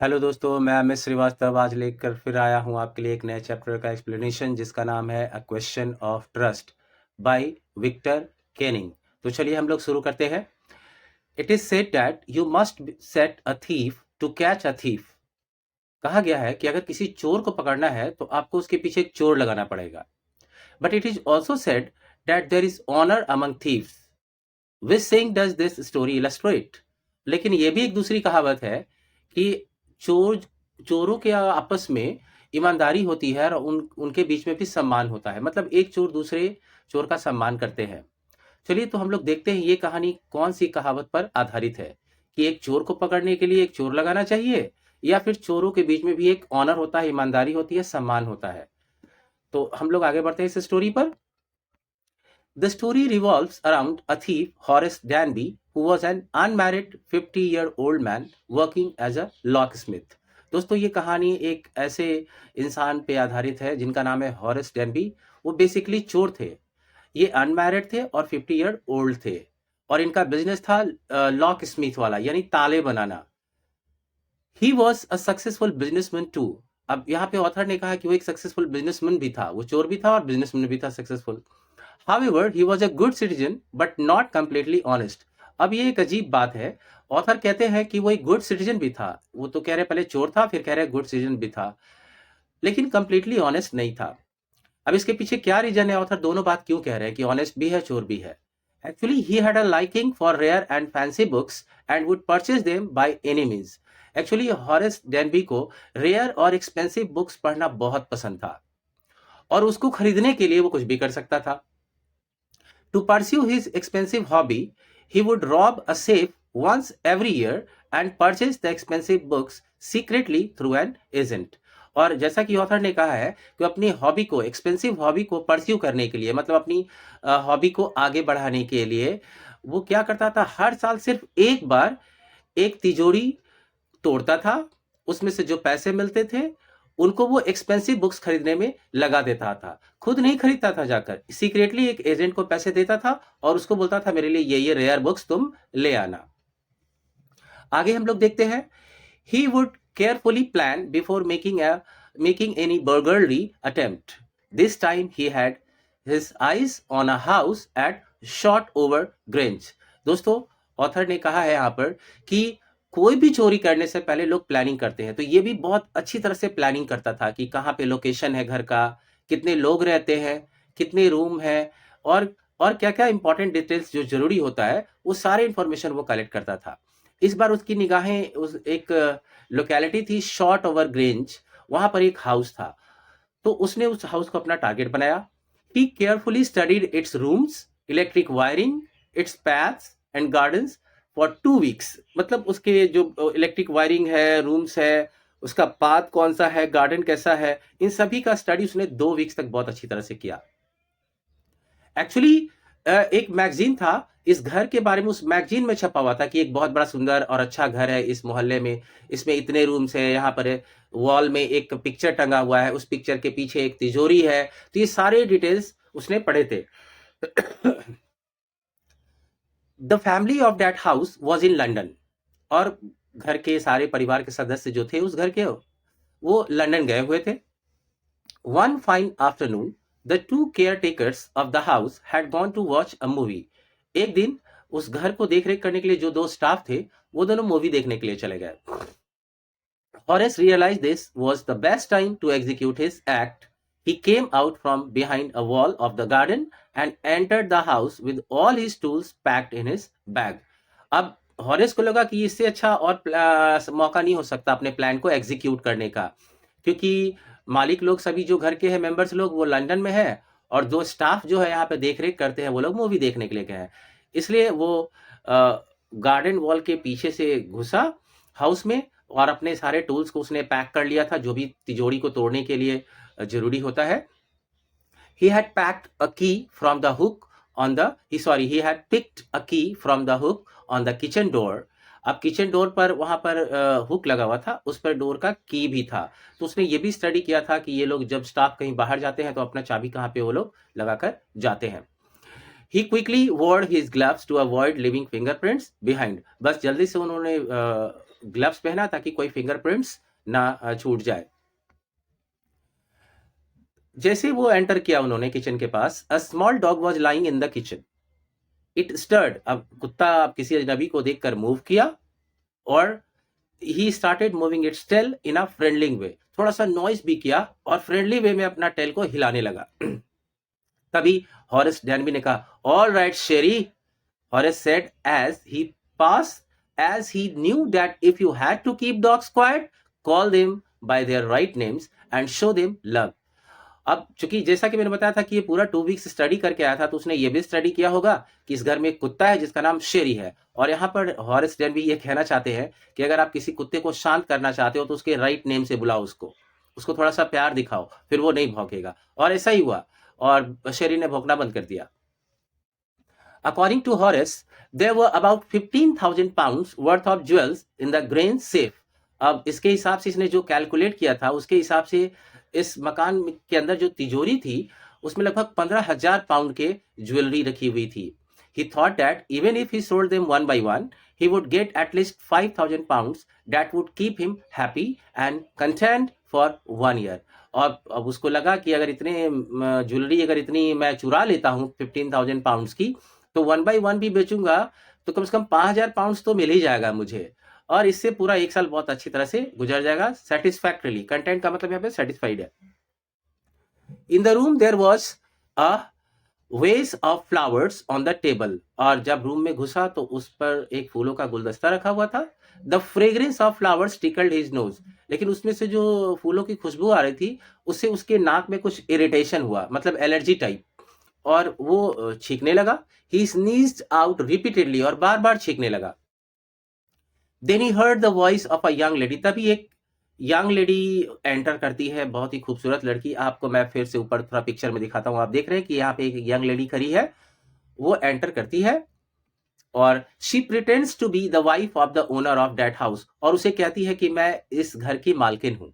Hello दोस्तों, मैं अमित श्रीवास्तव आज लेकर फिर आया हूँ आपके लिए एक नए चैप्टर का एक्सप्लेनेशन जिसका नाम है a question of trust by Victor Canning. तो चलिए हम लोग शुरू करते हैं। It is said that you must set a thief to catch a thief. कहा गया है कि अगर किसी चोर को पकड़ना है तो आपको उसके पीछे एक चोर लगाना पड़ेगा। But it is also said that there is honour among thieves. Which saying does this story illustrate. लेकिन ये भी एक दूसरी कहावत है कि चोर चोरों के आपस में ईमानदारी होती है और उनके बीच में भी सम्मान होता है। मतलब एक चोर दूसरे चोर का सम्मान करते हैं। चलिए तो हम लोग देखते हैं ये कहानी कौन सी कहावत पर आधारित है कि एक चोर को पकड़ने के लिए एक चोर लगाना चाहिए या फिर चोरों के बीच में भी एक ऑनर होता है, ईमानदारी होती है, सम्मान होता है। तो हम लोग आगे बढ़ते हैं इस स्टोरी पर। The story revolves around a thief, Horace Danby, who was an unmarried 50-year-old man working as a locksmith. दोस्तों ये कहानी एक ऐसे इंसान पे आधारित है जिनका नाम है हॉरेस डैनबी। वो बेसिकली चोर थे। ये अनमैरिड थे और 50 ईयर ओल्ड थे और इनका बिजनेस था लॉक स्मिथ वाला, यानी ताले बनाना। He was a successful businessman too. अब यहाँ पे ऑथर ने कहा कि वो एक सक्सेसफुल बिजनेसमैन भी था, वो चोर भी था और बिजनेसमैन भी था successful. However, he was a good citizen but not completely honest. अब ये एक अजीब बात है। ऑथर कहते हैं कि वो एक गुड सिटीजन भी था। वो तो कह रहे पहले चोर था, फिर कह रहे गुड सिटीजन भी था, लेकिन कंप्लीटली ऑनेस्ट नहीं था। अब इसके पीछे क्या रीजन है, ऑथर दोनों बात क्यों कह रहे हैं कि ऑनेस्ट भी है, चोर भी है। Actually he had a liking for rare and fancy books and would purchase them by any means. Actually Horace Denby को रेयर और एक्सपेंसिव बुक्स पढ़ना बहुत पसंद था और उसको खरीदने के लिए वो कुछ भी कर सकता था। To pursue his expensive hobby, he would rob a safe once every year and purchase the expensive books secretly through an agent. और जैसा कि ऑथर ने कहा है कि अपनी हॉबी को, एक्सपेंसिव हॉबी को परस्यू करने के लिए, मतलब अपनी हॉबी को आगे बढ़ाने के लिए वो क्या करता था, हर साल सिर्फ एक बार एक तिजोरी तोड़ता था। उसमें से जो पैसे मिलते थे उनको वो एक्सपेंसिव बुक्स खरीदने में लगा देता था। खुद नहीं खरीदता था, जाकर सीक्रेटली एक एजेंट को पैसे देता था और उसको बोलता था मेरे लिए ये रेयर बुक्स तुम ले आना। आगे हम लोग देखते हैं। He would carefully plan before making any burglary attempt. This time he had his eyes on a house at Shotover Grange. दोस्तों ऑथर ने कहा है यहाँ पर कि कोई भी चोरी करने से पहले लोग प्लानिंग करते हैं, तो ये भी बहुत अच्छी तरह से प्लानिंग करता था कि कहाँ पे लोकेशन है घर का, कितने लोग रहते हैं, कितने रूम है, और क्या क्या इंपॉर्टेंट डिटेल्स जो जरूरी होता है वो सारे इंफॉर्मेशन वो कलेक्ट करता था। इस बार उसकी निगाहें उस एक लोकेलिटी थी शॉर्ट ओवर ग्रेंज, वहां पर एक हाउस था, तो उसने उस हाउस को अपना टारगेट बनाया। He carefully studied its rooms, electric wiring, its paths and gardens for 2 weeks. मतलब उसके जो इलेक्ट्रिक वायरिंग है, रूम्स है, उसका पाथ कौन सा है, गार्डन कैसा है, इन सभी का स्टडी उसने 2 वीक्स तक बहुत अच्छी तरह से किया। एक्चुअली एक मैगजीन था इस घर के बारे में, उस मैगजीन में छपा हुआ था कि एक बहुत बड़ा सुंदर और अच्छा घर है इस मोहल्ले में, इसमें इतने रूम्स है, यहाँ पर वॉल में एक पिक्चर टंगा हुआ है, उस पिक्चर के पीछे एक तिजोरी है। तो ये सारे डिटेल्स उसने पढ़े थे। The family of that house was in London. और घर के सारे परिवार के सदस्य जो थे उस घर के, वो लंदन गए हुए थे। One fine afternoon, the two caretakers of the house had gone to watch a movie. एक दिन उस घर को देख रेख करने के लिए जो दो स्टाफ थे वो दोनों मूवी देखने के लिए चले गए। Horace realized this was the best time to execute his act. He came out from behind a wall of the garden and entered the house with all his tools packed in his bag. अब Horace को लगा कि इससे अच्छा और मौका नहीं हो सकता अपने प्लान को एग्जीक्यूट करने का, क्योंकि मालिक लोग सभी जो घर के हैं, मेंबर्स लोग, वो लंदन में है और जो स्टाफ जो है यहाँ पे देख रेख करते हैं वो लोग मूवी देखने के लिए गए हैं। इसलिए वो गार्डन वॉल के पीछे से घुसा हाउस में और अपने सारे टूल्स को उसने पैक कर लिया था जो भी तिजोरी को तोड़ने के लिए जरूरी होता है। He had packed a key from the hook on the he had picked a key from the hook on the kitchen door. अब किचन डोर पर वहां पर हुक लगा हुआ था, उस पर डोर का की भी था। तो उसने ये भी स्टडी किया था कि ये लोग जब स्टाफ कहीं बाहर जाते हैं तो अपना चाबी कहाँ पे वो लोग लगाकर जाते हैं। He quickly wore his gloves to avoid leaving fingerprints behind. बस जल्दी से उन्होंने ग्लव्स पहना ताकि कोई फिंगरप्रिंट्स ना छूट जाए। जैसे वो एंटर किया उन्होंने किचन के पास, a small dog was lying in the kitchen. It stirred, अब कुत्ता अब किसी अजनबी को देखकर मूव किया, और he started moving its tail in a friendly way, थोड़ा सा नॉइस भी किया और फ्रेंडली वे में अपना टेल को हिलाने लगा। तभी हॉरेस डैनबी ने कहा, all right Sheri, Horace said as he knew that if you had to keep dogs quiet, call them by their right names and show them love. अब चूंकि जैसा कि मैंने बताया था कि ये पूरा 2 वीक्स स्टडी करके आया था, तो उसने ये भी स्टडी किया होगा कि इस घर में एक कुत्ता है जिसका नाम शेरी है। और यहाँ पर हॉरेस डैनबी ये कहना चाहते हैं कि अगर आप किसी कुत्ते को शांत करना चाहते हो तो उसके राइट नेम से बुलाओ, उसको थोड़ा सा प्यार दिखाओ, फिर वो नहीं भौंकेगा। और ऐसा ही हुआ, और शेरी ने भौंकना बंद कर दिया। According to Horace, there were about 15,000 pounds worth of jewels in the Grange safe. अब इसके हिसाब से इसने जो कैलकुलेट किया था, उसके हिसाब से इस मकान के अंदर जो तिजोरी थी उसमें लगभग 15,000 पाउंड के ज्वेलरी रखी हुई थी। He thought that even if he sold them one by one, he would get at least 5,000 pounds that would keep him happy and content for 1 year. और अब उसको लगा कि अगर इतने ज्वेलरी अगर इतनी मैं चुरा लेता हूँ 15,000 पाउंड्स की, तो 1 by 1 भी बेचूंगा तो कम से कम 5,000 पाउंड्स तो मिल ही जाएगा मुझे, और इससे पूरा 1 साल बहुत अच्छी तरह से गुजर जाएगा सेटिस्फैक्टरीली। कंटेंट का मतलब यहाँ पे सेटिस्फाइड है। In the room there was a vase of flowers on the table, और जब रूम में घुसा तो उस पर एक फूलों का गुलदस्ता रखा हुआ था। The fragrance of flowers tickled his nose, लेकिन उसमें से जो फूलों की खुशबू आ रही थी उससे उसके नाक में कुछ इरिटेशन हुआ, मतलब एलर्जी टाइप, और वो छींकने लगा। ही स्नीज्ड आउट रिपीटेडली, और बार बार छींकने लगा। Then he heard the voice of a young lady, तभी एक यंग लेडी एंटर करती है, बहुत ही खूबसूरत लड़की। आपको मैं फिर से ऊपर थोड़ा पिक्चर में दिखाता हूँ, आप देख रहे हैं कि यहाँ पे एक यंग लेडी खड़ी है, वो एंटर करती है, और she pretends to be the wife of the owner of that house, और उसे कहती है कि मैं इस घर की मालकिन हूँ।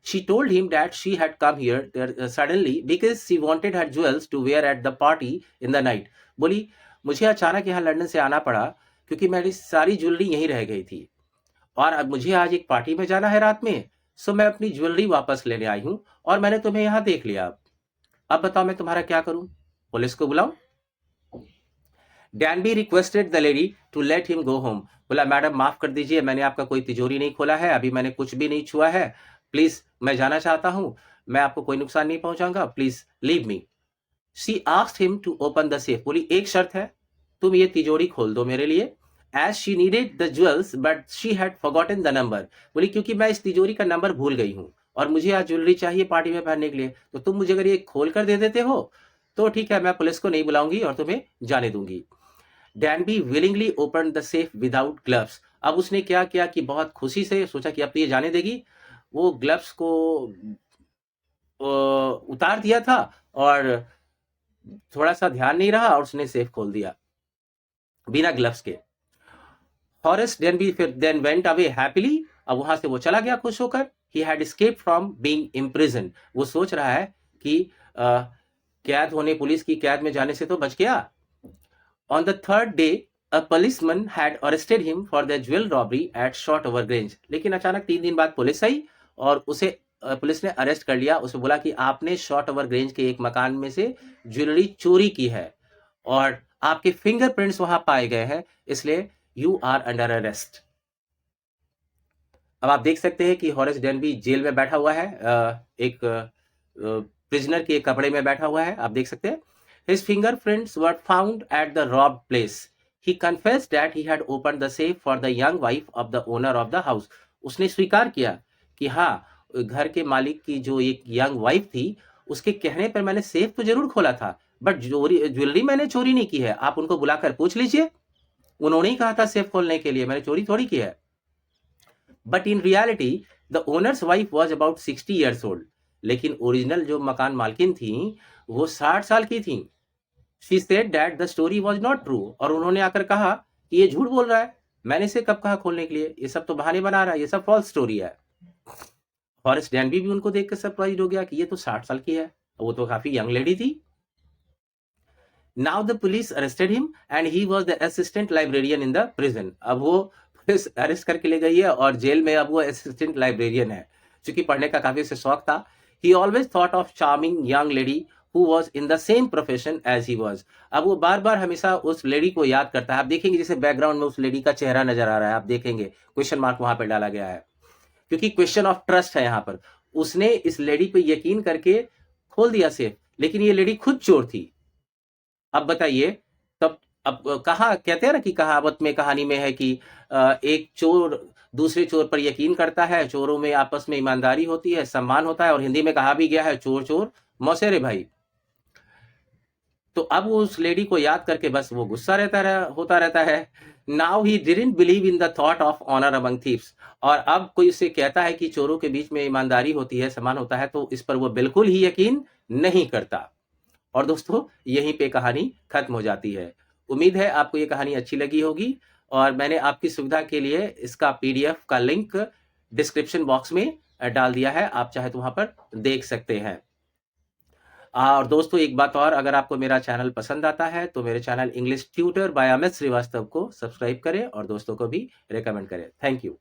She told him that she had come here suddenly because she wanted her jewels to wear at the party in the night. बोली, मुझे अचानक यहाँ लंदन से आना पड़ा क्योंकि मेरी सारी ज्वेलरी यहीं रह गई थी, और अब मुझे आज एक पार्टी में जाना है रात में, सो मैं अपनी ज्वेलरी वापस लेने आई हूँ, और मैंने तुम्हें यहाँ देख लिया। अब बताओ मैं तुम्हारा क्या करूँ? पुलिस को बुलाऊं? Danby requested the lady to let him go home. बोला, मैडम माफ कर दीजिए, मैंने आपका कोई तिजोरी नहीं खोला है, अभी मैंने कुछ भी नहीं छुआ है, प्लीज मैं जाना चाहता हूं, मैं आपको कोई नुकसान नहीं पहुंचाऊंगा, please leave me. She asked him to open the safe, बोली एक शर्त है, तुम ये तिजोरी खोल दो मेरे लिए। As she needed the jewels but she had forgotten the number, बोली क्योंकि मैं इस तिजोरी का नंबर भूल गई हूँ और मुझे आज ज्वेलरी चाहिए पार्टी में पहनने के लिए, तो तुम मुझे अगर ये खोल कर दे देते हो तो ठीक है, मैं पुलिस को नहीं बुलाऊंगी और तुम्हें जाने दूंगी। डैनबी willingly open the safe without gloves. अब उसने क्या किया कि बहुत खुशी से सोचा कि अब तो ये जाने देगी, वो ग्लव्स को उतार दिया था और थोड़ा सा ध्यान नहीं रहा और उसने सेफ खोल दिया बिना ग्लव्स के। हॉरेस डैनबी फिर देन वेंट अवे हैप्पीली, अब वहां से वो चला गया खुश होकर। He had escaped from being imprison, वो सोच रहा है कि कैद होने, पुलिस की कैद में जाने से तो बच गया। On the third day, a policeman had arrested him for the jewel robbery at Shotover Grange. लेकिन अचानक 3 दिन बाद पुलिस आई और उसे पुलिस ने अरेस्ट कर लिया। उसे बोला कि आपने शॉटओवर ग्रेंज के एक मकान में से ज्वेलरी चोरी की है और आपके फिंगरप्रिंट्स वहां पाए गए हैं, इसलिए यू आर अंडर अरेस्ट। अब आप देख सकते हैं कि हॉरेस डैनबी जेल में बैठा हुआ है, एक प्रिजनर के कपड़े में बैठा हुआ है, आप देख सकते हैं। His fingerprints were found at the robbed place. He confessed that he had opened the safe for the young wife of the owner of the house. उसने स्वीकार किया कि हाँ, घर के मालिक की जो एक यंग वाइफ थी, उसके कहने पर मैंने सेफ तो जरूर खोला था, बट ज्वेलरी मैंने चोरी नहीं की है। आप उनको बुलाकर पूछ लीजिए, उन्होंने ही कहा था सेफ खोलने के लिए, मैंने चोरी थोड़ी की है। But in reality the owners wife was about 60 years old. लेकिन ओरिजिनल जो मकान मालकिन थी वो 60 साल की थी। She said that the story was not true. और उन्होंने आकर कहा कि ये झूठ बोल रहा है, मैंने इसे कब कहा खोलने के लिए, ये सब तो बहाने बना रहा है, ये सब फॉल्स स्टोरी है। हॉरेस डैनबी भी उनको देखकर सरप्राइज हो गया कि ये तो 60 साल की है, वो तो काफी यंग लेडी थी। Now the police arrested him and he was the assistant librarian in the prison. अब वो पुलिस अरेस्ट करके ले गई है और जेल में अब वो असिस्टेंट लाइब्रेरियन है। चूंकि पढ़ने का काफी उसे शौक था, he always thought of charming young lady who was in the same profession as he was. अब वो बार बार हमेशा उस लेडी को याद करता है। आप देखेंगे जैसे बैकग्राउंड में उस लेडी का चेहरा नजर आ रहा है, आप देखेंगे क्वेश्चन मार्क वहां पर डाला गया है, क्योंकि क्वेश्चन ऑफ ट्रस्ट है यहाँ पर। उसने इस लेडी पे यकीन करके खोल दिया सेफ, लेकिन ये लेडी खुद चोर थी। अब बताइए, तब अब कहा कहते हैं ना कि कहावत में, कहानी में है कि एक चोर दूसरे चोर पर यकीन करता है, चोरों में आपस में ईमानदारी होती है, सम्मान होता है, और हिंदी में कहा भी गया है चोर चोर मौसेरे भाई। तो अब वो उस लेडी को याद करके बस वो गुस्सा होता रहता है। Now he didn't believe in the thought of honour among thieves. और अब कोई उसे कहता है कि चोरों के बीच में ईमानदारी होती है, सम्मान होता है, तो इस पर वो बिल्कुल ही यकीन नहीं करता। और दोस्तों यहीं पे कहानी खत्म हो जाती है। उम्मीद है आपको ये कहानी अच्छी लगी होगी, और मैंने आपकी सुविधा के लिए इसका पीडीएफ का लिंक डिस्क्रिप्शन बॉक्स में डाल दिया है, आप चाहे तो वहां पर देख सकते हैं। और दोस्तों एक बात और, अगर आपको मेरा चैनल पसंद आता है तो मेरे channel English tutor by Amit Shrivastava को सब्सक्राइब करें और दोस्तों को भी रेकमेंड करें। Thank you.